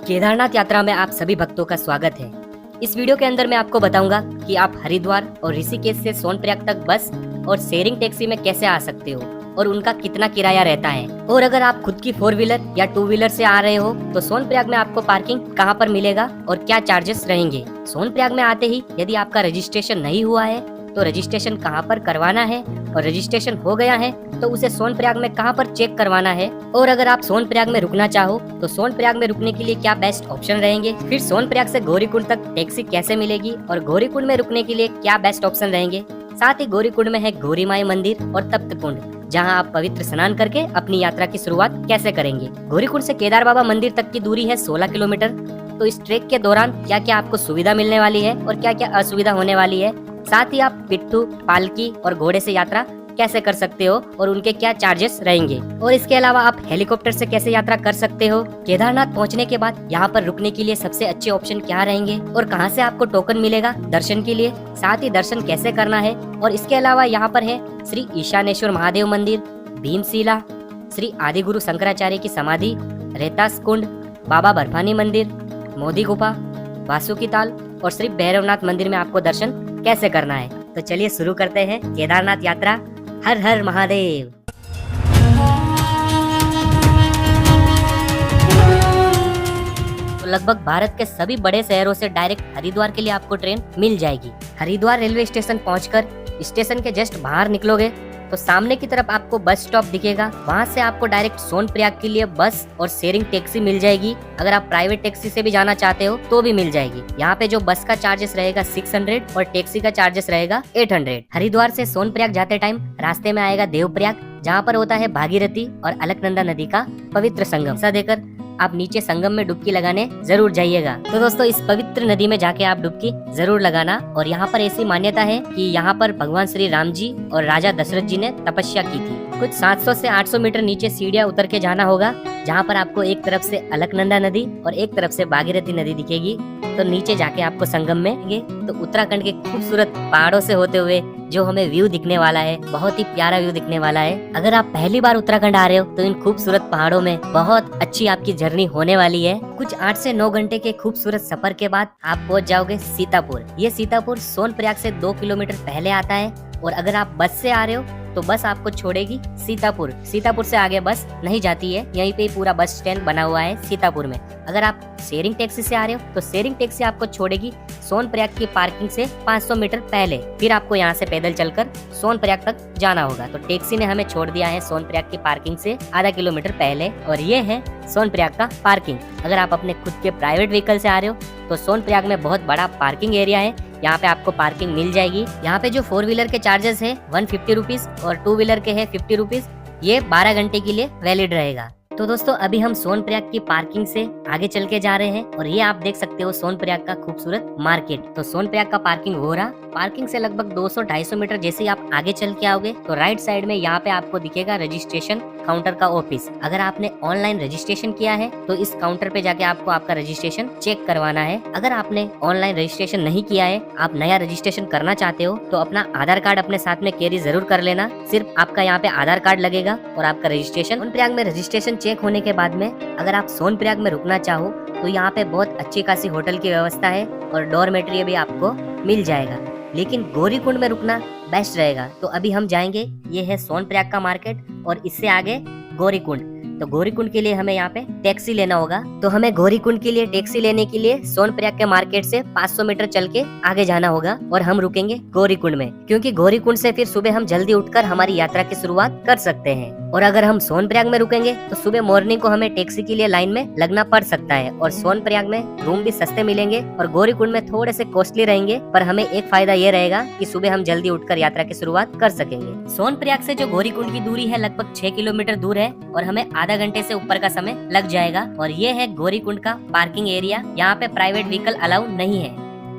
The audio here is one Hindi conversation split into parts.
केदारनाथ यात्रा में आप सभी भक्तों का स्वागत है। इस वीडियो के अंदर मैं आपको बताऊंगा कि आप हरिद्वार और ऋषिकेश से सोनप्रयाग तक बस और शेयरिंग टैक्सी में कैसे आ सकते हो और उनका कितना किराया रहता है। और अगर आप खुद की 4 व्हीलर या 2 व्हीलर से आ रहे हो तो सोनप्रयाग में आपको पार्किंग कहां पर मिलेगा और क्या चार्जेस रहेंगे। सोनप्रयाग में आते ही यदि आपका रजिस्ट्रेशन नहीं हुआ है तो रजिस्ट्रेशन कहां पर करवाना है, और रजिस्ट्रेशन हो गया है तो उसे सोनप्रयाग में कहां पर चेक करवाना है। और अगर आप सोनप्रयाग में रुकना चाहो तो सोनप्रयाग में रुकने के लिए क्या बेस्ट ऑप्शन रहेंगे। फिर सोनप्रयाग से गौरीकुंड तक टैक्सी कैसे मिलेगी और गौरीकुंड में रुकने के लिए क्या बेस्ट ऑप्शन रहेंगे। साथ ही गौरीकुंड में है गौरी माई मंदिर और तप्त कुंड, जहां आप पवित्र स्नान करके अपनी यात्रा की शुरुआत कैसे करेंगे। गौरीकुंड से केदार बाबा मंदिर तक की दूरी है 16 किलोमीटर। तो इस ट्रेक के दौरान क्या क्या आपको सुविधा मिलने वाली है और क्या क्या असुविधा होने वाली है। साथ ही आप पिट्ठू, पालकी और घोड़े से यात्रा कैसे कर सकते हो और उनके क्या चार्जेस रहेंगे। और इसके अलावा आप हेलीकॉप्टर से कैसे यात्रा कर सकते हो। केदारनाथ पहुंचने के बाद यहाँ पर रुकने के लिए सबसे अच्छे ऑप्शन क्या रहेंगे और कहां से आपको टोकन मिलेगा दर्शन के लिए। साथ ही दर्शन कैसे करना है। और इसके अलावा यहाँ पर है श्री ईशानेश्वर महादेव मंदिर, भीमशिला, श्री आदि गुरु शंकराचार्य की समाधि, रेतास कुंड, बाबा बर्फानी मंदिर, मोदी गुफा, वासुकी ताल और श्री भैरवनाथ मंदिर में आपको दर्शन कैसे करना है। तो चलिए शुरू करते हैं केदारनाथ यात्रा। हर हर महादेव। तो लगभग भारत के सभी बड़े शहरों से डायरेक्ट हरिद्वार के लिए आपको ट्रेन मिल जाएगी। हरिद्वार रेलवे स्टेशन पहुंचकर स्टेशन के जस्ट बाहर निकलोगे तो सामने की तरफ आपको बस स्टॉप दिखेगा। वहां से आपको डायरेक्ट सोनप्रयाग के लिए बस और शेयरिंग टैक्सी मिल जाएगी। अगर आप प्राइवेट टैक्सी से भी जाना चाहते हो तो भी मिल जाएगी। यहाँ पे जो बस का चार्जेस रहेगा 600 और टैक्सी का चार्जेस रहेगा 800। हरिद्वार से सोनप्रयाग जाते टाइम रास्ते में आएगा देवप्रयाग, जहाँ पर होता है भागीरथी और अलकनंदा नदी का पवित्र संगम। ऐसा देकर आप नीचे संगम में डुबकी लगाने जरूर जाइएगा। तो दोस्तों इस पवित्र नदी में जाके आप डुबकी जरूर लगाना। और यहाँ पर ऐसी मान्यता है कि यहाँ पर भगवान श्री राम जी और राजा दशरथ जी ने तपस्या की थी। कुछ 700 से 800 मीटर नीचे सीढ़ियाँ उतर के जाना होगा, जहाँ पर आपको एक तरफ से अलकनंदा नदी और एक तरफ से भागीरथी नदी दिखेगी। तो नीचे जाके आपको संगम में तो उत्तराखंड के खूबसूरत पहाड़ों से होते हुए जो हमें व्यू दिखने वाला है, बहुत ही प्यारा व्यू दिखने वाला है। अगर आप पहली बार उत्तराखंड आ रहे हो तो इन खूबसूरत पहाड़ों में बहुत अच्छी आपकी जर्नी होने वाली है। कुछ 8 से 9 घंटे के खूबसूरत सफर के बाद आप पहुंच जाओगे सीतापुर। ये सीतापुर सोनप्रयाग से 2 किलोमीटर पहले आता है। और अगर आप बस से आ रहे हो तो बस आपको छोड़ेगी सीतापुर। सीतापुर से आगे बस नहीं जाती है, यहीं पे पूरा बस स्टैंड बना हुआ है सीतापुर में। अगर आप शेयरिंग टैक्सी से आ रहे हो तो शेयरिंग टैक्सी आपको छोड़ेगी सोनप्रयाग की पार्किंग से 500 मीटर पहले। फिर आपको यहाँ से पैदल चलकर सोनप्रयाग तक जाना होगा। तो टैक्सी ने हमें छोड़ दिया है सोनप्रयाग की पार्किंग से आधा किलोमीटर पहले, और ये है सोनप्रयाग का पार्किंग। अगर आप अपने खुद के प्राइवेट व्हीकल से आ रहे हो तो सोनप्रयाग में बहुत बड़ा पार्किंग एरिया है, यहाँ पे आपको पार्किंग मिल जाएगी। यहाँ पे जो 4 व्हीलर के चार्जेस है 150 रुपीज और 2 व्हीलर के है 50 रुपीज। ये 12 घंटे के लिए वैलिड रहेगा। तो दोस्तों अभी हम सोनप्रयाग की पार्किंग से आगे चल के जा रहे हैं और ये आप देख सकते हो सोनप्रयाग का खूबसूरत मार्केट। तो सोनप्रयाग का पार्किंग हो रहा, पार्किंग से लगभग 200-250 मीटर जैसे ही आप आगे चल के आओगे तो राइट साइड में यहाँ पे आपको दिखेगा रजिस्ट्रेशन काउंटर का ऑफिस। अगर आपने ऑनलाइन रजिस्ट्रेशन किया है तो इस काउंटर पे जाके आपको आपका रजिस्ट्रेशन चेक करवाना है। अगर आपने ऑनलाइन रजिस्ट्रेशन नहीं किया है, आप नया रजिस्ट्रेशन करना चाहते हो तो अपना आधार कार्ड अपने साथ में कैरी जरूर कर लेना। सिर्फ आपका यहाँ पे आधार कार्ड लगेगा और आपका रजिस्ट्रेशन। सोनप्रयाग में रजिस्ट्रेशन चेक होने के बाद में अगर आप सोनप्रयाग में रुकना चाहो तो यहाँ पे बहुत अच्छी खासी होटल की व्यवस्था है और डॉर्मेट्री भी आपको मिल जाएगा। लेकिन गौरीकुंड में रुकना बेस्ट रहेगा। तो अभी हम जाएंगे, ये है सोनप्रयाग का मार्केट और इससे आगे गौरीकुंड। तो गौरीकुंड के लिए हमें यहाँ पे टैक्सी लेना होगा। तो हमें गौरीकुंड के लिए टैक्सी लेने के लिए सोनप्रयाग के मार्केट से 500 मीटर चल के आगे जाना होगा और हम रुकेंगे गौरीकुंड में, क्योंकि गौरीकुंड से फिर सुबह हम जल्दी उठकर हमारी यात्रा की शुरुआत कर सकते हैं। और अगर हम सोनप्रयाग में रुकेंगे तो सुबह मॉर्निंग को हमें टैक्सी के लिए लाइन में लगना पड़ सकता है। और सोनप्रयाग में रूम भी सस्ते मिलेंगे और गौरीकुंड में थोड़े से कॉस्टली रहेंगे, पर हमें एक फायदा ये रहेगा कि सुबह हम जल्दी उठकर यात्रा की शुरुआत कर सकेंगे। सोनप्रयाग से जो गौरीकुंड की दूरी है लगभग 6 किलोमीटर दूर है और हमें आधा घंटे से ऊपर का समय लग जाएगा। और ये है गौरीकुंड का पार्किंग एरिया, यहाँ पे प्राइवेट व्हीकल अलाउ नहीं है।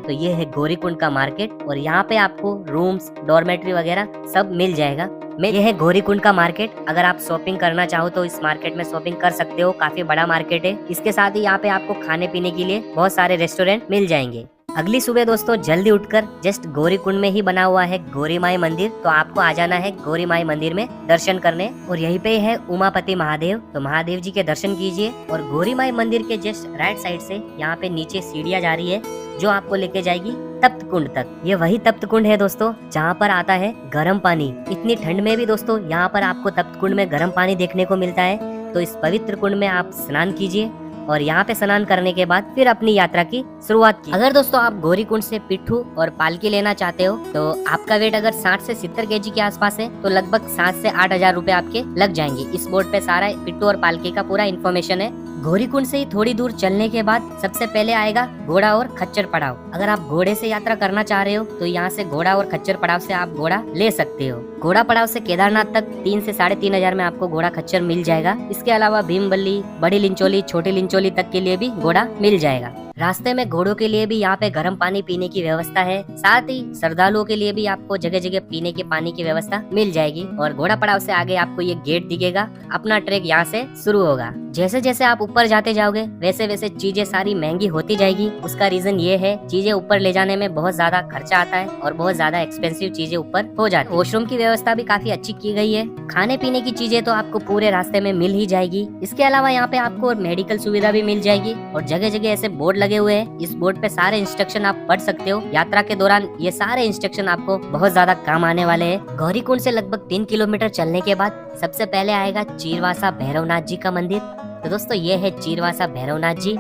तो ये है गौरीकुंड का मार्केट और यहाँ पे आपको रूम्स, डॉर्मेट्री वगैरह सब मिल जाएगा। ये है गौरीकुंड का मार्केट। अगर आप शॉपिंग करना चाहो तो इस मार्केट में शॉपिंग कर सकते हो, काफी बड़ा मार्केट है। इसके साथ ही यहाँ पे आपको खाने पीने के लिए बहुत सारे रेस्टोरेंट मिल जाएंगे। अगली सुबह दोस्तों जल्दी उठकर जस्ट गौरी कुंड में ही बना हुआ है गौरी माई मंदिर, तो आपको आ जाना है गौरी माई मंदिर में दर्शन करने। और यहीं पे है उमापति महादेव, तो महादेव जी के दर्शन कीजिए। और गौरी माई मंदिर के जस्ट राइट साइड से यहाँ पे नीचे सीढ़ियाँ जा रही है जो आपको लेके जाएगी तप्त कुंड तक। ये वही तप्त कुंड है दोस्तों जहाँ पर आता है गर्म पानी। इतनी ठंड में भी दोस्तों यहाँ पर आपको तप्त कुंड में गर्म पानी देखने को मिलता है। तो इस पवित्र कुंड में आप स्नान कीजिए और यहाँ पे स्नान करने के बाद फिर अपनी यात्रा की शुरुआत की। अगर दोस्तों आप गौरी कुंड से पिट्ठू और पालकी लेना चाहते हो तो आपका वेट अगर 60 से 70 केजी के आसपास है तो लगभग 7 से 8 हजार रूपए आपके लग जाएंगे। इस बोर्ड पे सारा पिट्ठू और पालकी का पूरा इन्फॉर्मेशन है। गौरी कुंड से ही थोड़ी दूर चलने के बाद सबसे पहले आएगा घोड़ा और खच्चर पड़ाव। अगर आप घोड़े से यात्रा करना चाह रहे हो तो यहाँ से घोड़ा और खच्चर पड़ाव से आप घोड़ा ले सकते हो। घोड़ा पड़ाव से केदारनाथ तक 3 से 3.5 हजार में आपको घोड़ा खच्चर मिल जाएगा। इसके अलावा भीमबल्ली, बड़ी लिंचोली, छोटी लिंचोली तक के लिए भी घोड़ा मिल जाएगा। रास्ते में घोड़ों के लिए भी यहाँ पे गर्म पानी पीने की व्यवस्था है। साथ ही श्रद्धालुओं के लिए भी आपको जगह जगह पीने के पानी की व्यवस्था मिल जाएगी। और घोड़ा पड़ाव से आगे आपको ये गेट दिखेगा। अपना ट्रैक यहाँ से शुरू होगा। जैसे जैसे आप ऊपर जाते जाओगे वैसे वैसे चीजें सारी महंगी होती जाएगी। उसका रीजन ये है चीजें ऊपर ले जाने में बहुत ज्यादा खर्चा आता है और बहुत ज्यादा एक्सपेंसिव चीजें ऊपर हो जाती है। वॉशरूम की व्यवस्था भी काफी अच्छी की गई है। खाने पीने की चीजें तो आपको पूरे रास्ते में मिल ही जाएगी। इसके अलावा यहाँ पे आपको मेडिकल सुविधा भी मिल जाएगी। और जगह जगह ऐसे बोर्ड लगे हुए हैं। इस बोर्ड पे सारे इंस्ट्रक्शन आप पढ़ सकते हो। यात्रा के दौरान ये सारे इंस्ट्रक्शन आपको बहुत ज्यादा काम आने वाले हैं। गौरी कुंड से लगभग 3 किलोमीटर चलने के बाद सबसे पहले आएगा चीरवासा भैरवनाथ जी का मंदिर। तो दोस्तों ये है चीरवासा भैरवनाथ जी।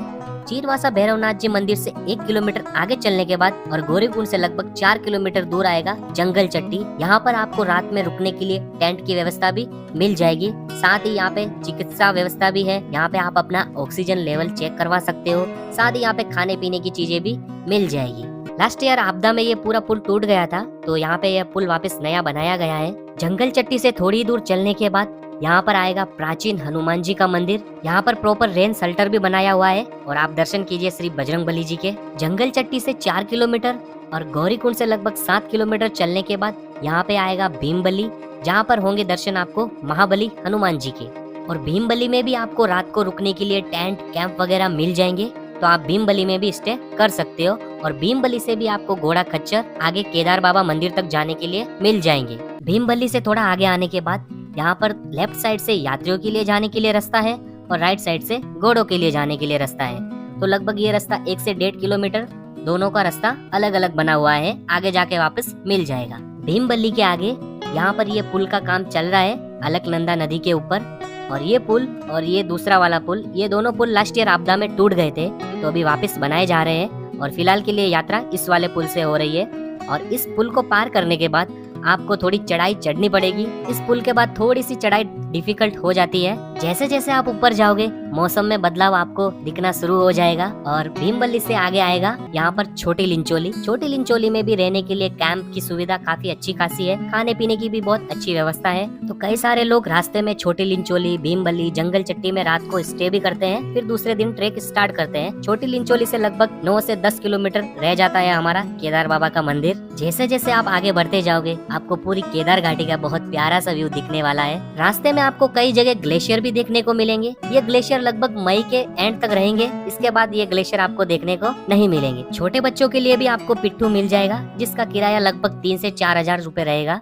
चीरवासा भैरवनाथ जी मंदिर से 1 किलोमीटर आगे चलने के बाद और गौरी कुंड से लगभग 4 किलोमीटर दूर आएगा जंगल चट्टी। यहाँ पर आपको रात में रुकने के लिए टेंट की व्यवस्था भी मिल जाएगी। साथ ही यहाँ पे चिकित्सा व्यवस्था भी है। यहाँ पे आप अपना ऑक्सीजन लेवल चेक करवा सकते हो। साथ ही यहाँ पे खाने पीने की चीजें भी मिल जाएगी। लास्ट ईयर आपदा में ये पूरा पुल टूट गया था, तो यहाँ पे यह पुल वापस नया बनाया गया है। जंगल चट्टी से थोड़ी दूर चलने के बाद यहाँ पर आएगा प्राचीन हनुमान जी का मंदिर। यहाँ पर प्रॉपर रेन शेल्टर भी बनाया हुआ है और आप दर्शन कीजिए श्री बजरंगबली जी के। जंगल चट्टी से 4 किलोमीटर और गौरी कुंड से लगभग 7 किलोमीटर चलने के बाद यहाँ पे आएगा भीमबली, जहाँ पर होंगे दर्शन आपको महाबली हनुमान जी के। और भीमबली में भी आपको रात को रुकने के लिए टेंट कैंप वगैरह मिल जाएंगे, तो आप भीमबली में भी स्टे कर सकते हो। और भीमबली से भी आपको घोड़ा खच्चर आगे केदार बाबा मंदिर तक जाने के लिए मिल जाएंगे। भीमबली से थोड़ा आगे आने के बाद यहाँ पर लेफ्ट साइड से यात्रियों के लिए जाने के लिए रास्ता है और राइट साइड से घोड़ों के लिए जाने के लिए रास्ता है। तो लगभग ये रास्ता 1 से 1.5 किलोमीटर दोनों का रास्ता अलग अलग बना हुआ है। आगे जाके वापस मिल जाएगा। भीमबली के आगे यहाँ पर ये पुल का काम चल रहा है अलकनंदा नदी के ऊपर। और ये पुल और ये दूसरा वाला पुल, ये दोनों पुल लास्ट ईयर आपदा में टूट गए थे, तो अभी वापस बनाए जा रहे हैं। और फिलहाल के लिए यात्रा इस वाले पुल से हो रही है। और इस पुल को पार करने के बाद आपको थोड़ी चढ़ाई चढ़नी पड़ेगी। इस पुल के बाद थोड़ी सी चढ़ाई डिफिकल्ट हो जाती है। जैसे जैसे आप ऊपर जाओगे मौसम में बदलाव आपको दिखना शुरू हो जाएगा। और भीमबली से आगे आएगा यहाँ पर छोटी लिंचोली। छोटी लिंचोली में भी रहने के लिए कैंप की सुविधा काफी अच्छी खासी है। खाने पीने की भी बहुत अच्छी व्यवस्था है। तो कई सारे लोग रास्ते में छोटी लिंचोली, भीमबली, जंगल चट्टी में रात को स्टे भी करते हैं, फिर दूसरे दिन ट्रेक स्टार्ट करते हैं। छोटी लिंचोली से लगभग 9 से 10 किलोमीटर रह जाता है हमारा केदार बाबा का मंदिर। जैसे जैसे आप आगे बढ़ते जाओगे आपको पूरी केदार घाटी का बहुत प्यारा सा व्यू दिखने वाला है। रास्ते में आपको कई जगह ग्लेशियर भी देखने को मिलेंगे। ये ग्लेशियर लगभग मई के एंड तक रहेंगे। इसके बाद ये ग्लेशियर आपको देखने को नहीं मिलेंगे। छोटे बच्चों के लिए भी आपको पिट्ठू मिल जाएगा, जिसका किराया लगभग 3 से 4 हजार रूपए रहेगा।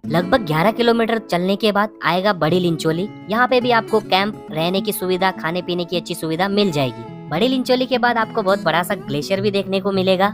लगभग 11 किलोमीटर चलने के बाद आएगा बड़ी लिंचोली। यहाँ पे भी आपको कैंप, रहने की सुविधा, खाने पीने की अच्छी सुविधा मिल जाएगी। बड़ी लिंचोली के बाद आपको बहुत बड़ा सा ग्लेशियर भी देखने को मिलेगा।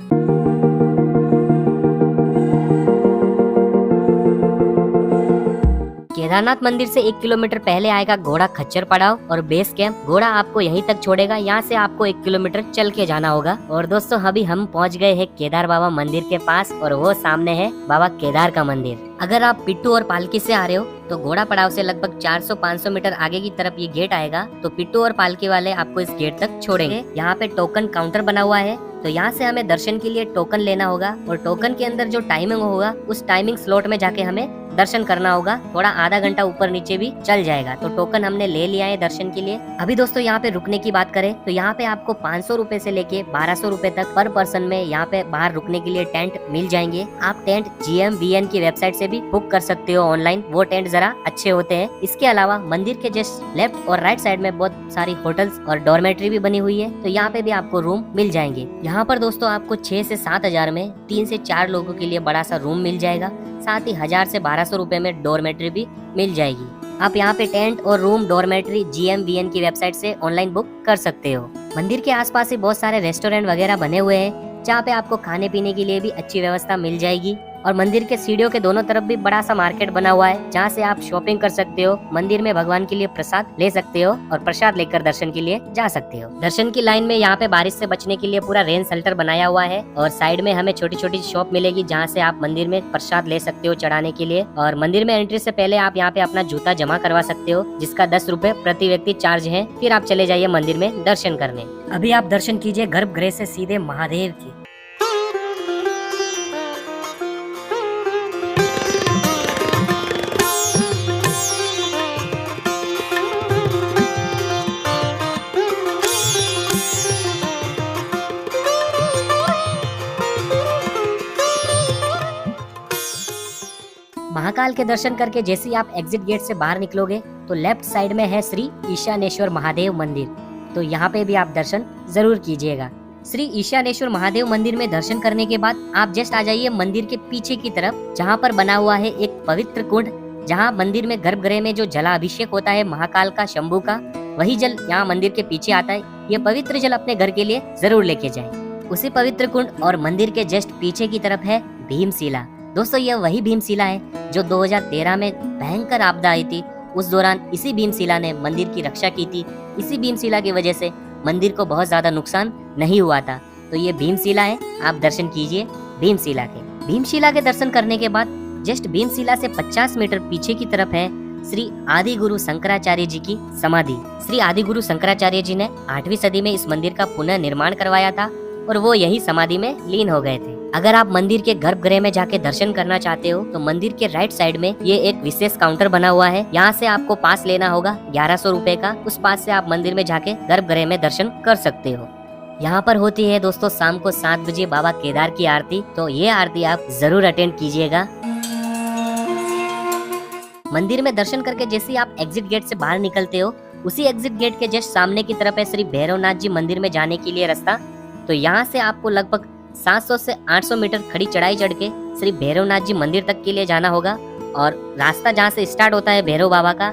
केदारनाथ मंदिर से 1 किलोमीटर पहले आएगा घोड़ा खच्चर पड़ाव और बेस कैंप। घोड़ा आपको यहीं तक छोड़ेगा। यहाँ से आपको 1 किलोमीटर चल के जाना होगा। और दोस्तों अभी हम पहुँच गए हैं केदार बाबा मंदिर के पास और वो सामने है बाबा केदार का मंदिर। अगर आप पिट्ठू और पालकी से आ रहे हो तो घोड़ा पड़ाव से लगभग 400-500 मीटर आगे की तरफ ये गेट आएगा। तो पिट्ठू और पालकी वाले आपको इस गेट तक छोड़ेंगे। यहाँ पे टोकन काउंटर बना हुआ है, तो यहाँ से हमें दर्शन के लिए टोकन लेना होगा। और टोकन के अंदर जो टाइमिंग होगा उस टाइमिंग स्लॉट में जाके हमें दर्शन करना होगा, थोड़ा आधा घंटा ऊपर नीचे भी चल जाएगा। तो टोकन हमने ले लिया है दर्शन के लिए। अभी दोस्तों यहाँ पे रुकने की बात करें तो यहाँ पे आपको 500 रुपए से लेके 1200 रुपए तक पर पर्सन में यहाँ पे बाहर रुकने के लिए टेंट मिल जाएंगे। आप टेंट GMVN की वेबसाइट से भी बुक कर सकते हो ऑनलाइन, वो टेंट जरा अच्छे होते हैं। इसके अलावा मंदिर के जस्ट लेफ्ट और राइट साइड में बहुत सारी होटल्स और डॉर्मेट्री भी बनी हुई है, तो यहाँ पे भी आपको रूम मिल जाएंगे। यहाँ पर दोस्तों आपको 6 से 7 हजार में 3 से 4 लोगों के लिए बड़ा सा रूम मिल जाएगा। साथ ही 1000 से 1200 रुपए में डॉर्मेट्री भी मिल जाएगी। आप यहाँ पे टेंट और रूम डॉर्मेट्री GMVN की वेबसाइट से ऑनलाइन बुक कर सकते हो। मंदिर के आसपास ही बहुत सारे रेस्टोरेंट वगैरह बने हुए हैं, जहाँ पे आपको खाने पीने के लिए भी अच्छी व्यवस्था मिल जाएगी। और मंदिर के सीढ़ियों के दोनों तरफ भी बड़ा सा मार्केट बना हुआ है, जहाँ से आप शॉपिंग कर सकते हो, मंदिर में भगवान के लिए प्रसाद ले सकते हो और प्रसाद लेकर दर्शन के लिए जा सकते हो। दर्शन की लाइन में यहाँ पे बारिश से बचने के लिए पूरा रेन शेल्टर बनाया हुआ है और साइड में हमें छोटी छोटी शॉप मिलेगी, जहाँ से आप मंदिर में प्रसाद ले सकते हो चढ़ाने के लिए। और मंदिर में एंट्री से पहले आप यहाँ पे अपना जूता जमा करवा सकते हो, जिसका 10 रुपए प्रति व्यक्ति चार्ज है। फिर आप चले जाइए मंदिर में दर्शन करने। अभी आप दर्शन कीजिए गर्भगृह से सीधे महादेव की। महाकाल के दर्शन करके जैसे ही आप एग्जिट गेट से बाहर निकलोगे तो लेफ्ट साइड में है श्री ईशानेश्वर महादेव मंदिर, तो यहाँ पे भी आप दर्शन जरूर कीजिएगा। श्री ईशानेश्वर महादेव मंदिर में दर्शन करने के बाद आप जस्ट आ जाइए मंदिर के पीछे की तरफ, जहाँ पर बना हुआ है एक पवित्र कुंड, जहाँ मंदिर में गर्भगृह में जो जलाभिषेक होता है महाकाल का, शंभू का, वही जल यहाँ मंदिर के पीछे आता है। ये पवित्र जल अपने घर के लिए जरूर लेके जाए। उसी पवित्र कुंड और मंदिर के जस्ट पीछे की तरफ है भीमशिला। दोस्तों ये वही भीमशिला है जो 2013 में भयंकर आपदा आई थी, उस दौरान इसी भीमशिला ने मंदिर की रक्षा की थी। इसी भीमशिला की वजह से मंदिर को बहुत ज्यादा नुकसान नहीं हुआ था। तो ये भीमशिला है, आप दर्शन कीजिए भीमशिला के। भीमशिला के दर्शन करने के बाद जस्ट भीमशिला से 50 मीटर पीछे की तरफ है श्री आदि गुरु शंकराचार्य जी की समाधि। श्री आदि गुरु शंकराचार्य जी ने 8वीं सदी में इस मंदिर का पुनः निर्माण करवाया था और वो यही समाधि में लीन हो गए थे। अगर आप मंदिर के गर्भगृह में जाके दर्शन करना चाहते हो तो मंदिर के राइट साइड में ये एक विशेष काउंटर बना हुआ है, यहाँ से आपको पास लेना होगा 1100 रुपए का। उस पास से आप मंदिर में जाके गर्भगृह में दर्शन कर सकते हो। यहाँ पर होती है दोस्तों शाम को 7 बजे बाबा केदार की आरती, तो ये आरती आप जरूर अटेंड कीजिएगा। मंदिर में दर्शन करके जैसे ही आप एग्जिट गेट से बाहर निकलते हो, उसी एग्जिट गेट के जस्ट सामने की तरफ है श्री भैरवनाथ जी मंदिर में जाने के लिए रास्ता। तो यहाँ से आपको लगभग 700 से 800 मीटर खड़ी चढ़ाई चढ़ के श्री भैरवनाथ जी मंदिर तक के लिए जाना होगा। और रास्ता जहाँ से स्टार्ट होता है भैरव बाबा का,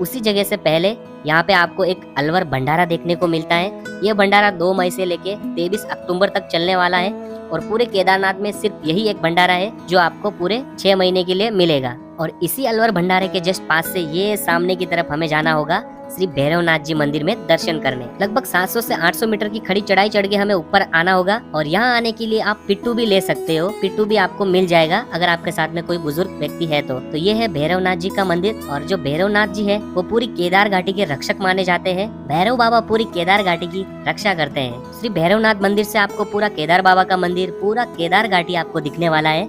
उसी जगह से पहले यहाँ पे आपको एक अलवर भंडारा देखने को मिलता है। ये भंडारा 2 मई से लेके 23 अक्टूबर तक चलने वाला है और पूरे केदारनाथ में सिर्फ यही एक भंडारा है जो आपको पूरे 6 महीने के लिए मिलेगा। और इसी अलवर भंडारे के जस्ट पास से ये सामने की तरफ हमें जाना होगा श्री भैरवनाथ जी मंदिर में दर्शन करने। लगभग 700 से 800 मीटर की खड़ी चढ़ाई चढ़ के हमें ऊपर आना होगा और यहाँ आने के लिए आप पिट्टू भी ले सकते हो। पिट्टू भी आपको मिल जाएगा अगर आपके साथ में कोई बुजुर्ग व्यक्ति है तो ये है भैरवनाथ जी का मंदिर। और जो भैरवनाथ जी है वो पूरी केदार घाटी के रक्षक माने जाते हैं। भैरव बाबा पूरी केदार घाटी की रक्षा करते हैं। श्री भैरवनाथ मंदिर से आपको पूरा केदार बाबा का मंदिर, पूरा केदार घाटी आपको दिखने वाला है।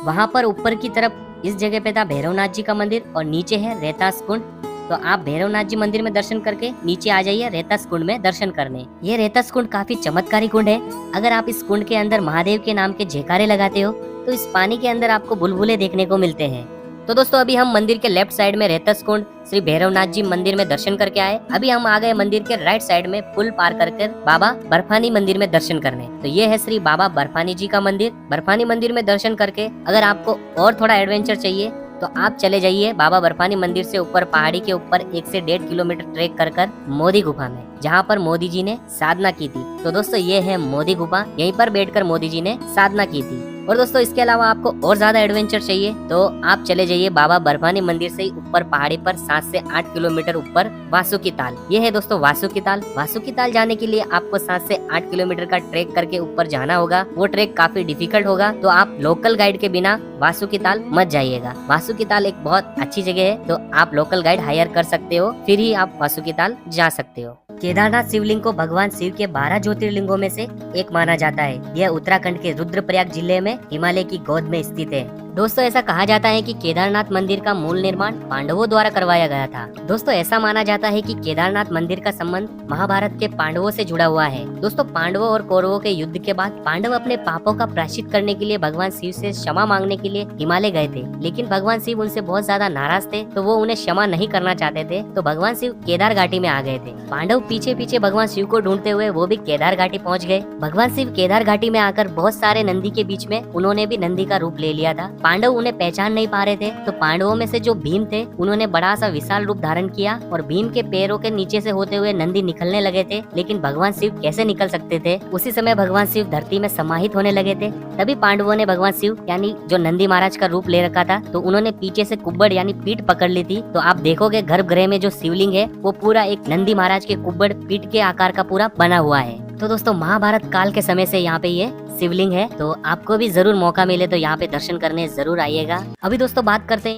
वहाँ पर ऊपर की तरफ इस जगह पे था भैरवनाथ जी का मंदिर और नीचे है रेतास कुंड। तो आप भैरवनाथ जी मंदिर में दर्शन करके नीचे आ जाइए रेतास कुंड में दर्शन करने। ये रेतास कुंड काफी चमत्कारी कुंड है। अगर आप इस कुंड के अंदर महादेव के नाम के जयकारे लगाते हो तो इस पानी के अंदर आपको बुलबुले देखने को मिलते हैं। तो दोस्तों अभी हम मंदिर के लेफ्ट साइड में रेतास कुंड श्री भैरवनाथ जी मंदिर में दर्शन करके आए। अभी हम आ गए मंदिर के राइट साइड में पुल पार करके बाबा बर्फानी मंदिर में दर्शन करने। तो ये है श्री बाबा बर्फानी जी का मंदिर। बर्फानी मंदिर में दर्शन करके अगर आपको और थोड़ा एडवेंचर चाहिए तो आप चले जाइए बाबा बर्फानी मंदिर से ऊपर पहाड़ी के ऊपर 1 से 1.5 किलोमीटर ट्रेक कर मोदी गुफा में, जहाँ पर मोदी जी ने साधना की थी। तो दोस्तों ये है मोदी गुफा, यहीं पर बैठकर मोदी जी ने साधना की थी। और दोस्तों इसके अलावा आपको और ज्यादा एडवेंचर चाहिए तो आप चले जाइए बाबा बर्फानी मंदिर से ऊपर पहाड़ी पर 7 से 8 किलोमीटर ऊपर वासुकी ताल। ये है दोस्तों वासुकी ताल। वासुकी ताल जाने के लिए आपको 7 से 8 किलोमीटर का ट्रैक करके ऊपर जाना होगा। वो ट्रैक काफी डिफिकल्ट होगा, तो आप लोकल गाइड के बिना वासुकी ताल मत जाइएगा। वासुकी ताल एक बहुत अच्छी जगह है, तो आप लोकल गाइड हायर कर सकते हो, फिर ही आप वासुकी ताल जा सकते हो। केदारनाथ शिवलिंग को भगवान शिव के 12 ज्योतिर्लिंगों में से एक माना जाता है। यह उत्तराखंड के रुद्रप्रयाग जिले में हिमालय की गोद में स्थित है। दोस्तों ऐसा कहा जाता है कि केदारनाथ मंदिर का मूल निर्माण पांडवों द्वारा करवाया गया था। दोस्तों ऐसा माना जाता है कि केदारनाथ मंदिर का संबंध महाभारत के पांडवों से जुड़ा हुआ है। दोस्तों पांडवों और कौरवों के युद्ध के बाद पांडव अपने पापों का प्रायश्चित करने के लिए भगवान शिव से क्षमा मांगने के लिए हिमालय गए थे, लेकिन भगवान शिव उनसे बहुत ज्यादा नाराज थे, तो वो उन्हें क्षमा नहीं करना चाहते थे। तो भगवान शिव केदार घाटी में आ गए थे। पांडव पीछे पीछे भगवान शिव को ढूंढते हुए वो भी केदार घाटी पहुँच गए। भगवान शिव केदार घाटी में आकर बहुत सारे नंदी के बीच में उन्होंने भी नंदी का रूप ले लिया था। पांडव उन्हें पहचान नहीं पा रहे थे, तो पांडवों में से जो भीम थे उन्होंने बड़ा सा विशाल रूप धारण किया और भीम के पैरों के नीचे से होते हुए नंदी निकलने लगे थे। लेकिन भगवान शिव कैसे निकल सकते थे? उसी समय भगवान शिव धरती में समाहित होने लगे थे। तभी पांडवों ने भगवान शिव यानी जो नंदी महाराज का रूप ले रखा था, तो उन्होंने पीछे से कुब्बड़ यानी पीठ पकड़ ली थी। तो आप देखोगे गर्भगृह में जो शिवलिंग है वो पूरा एक नंदी महाराज के कुब्बड़ पीठ के आकार का पूरा बना हुआ है। तो दोस्तों महाभारत काल के समय से यहाँ पे ये शिवलिंग है, तो आपको भी जरूर मौका मिले तो यहाँ पे दर्शन करने जरूर आइएगा। अभी दोस्तों बात करते हैं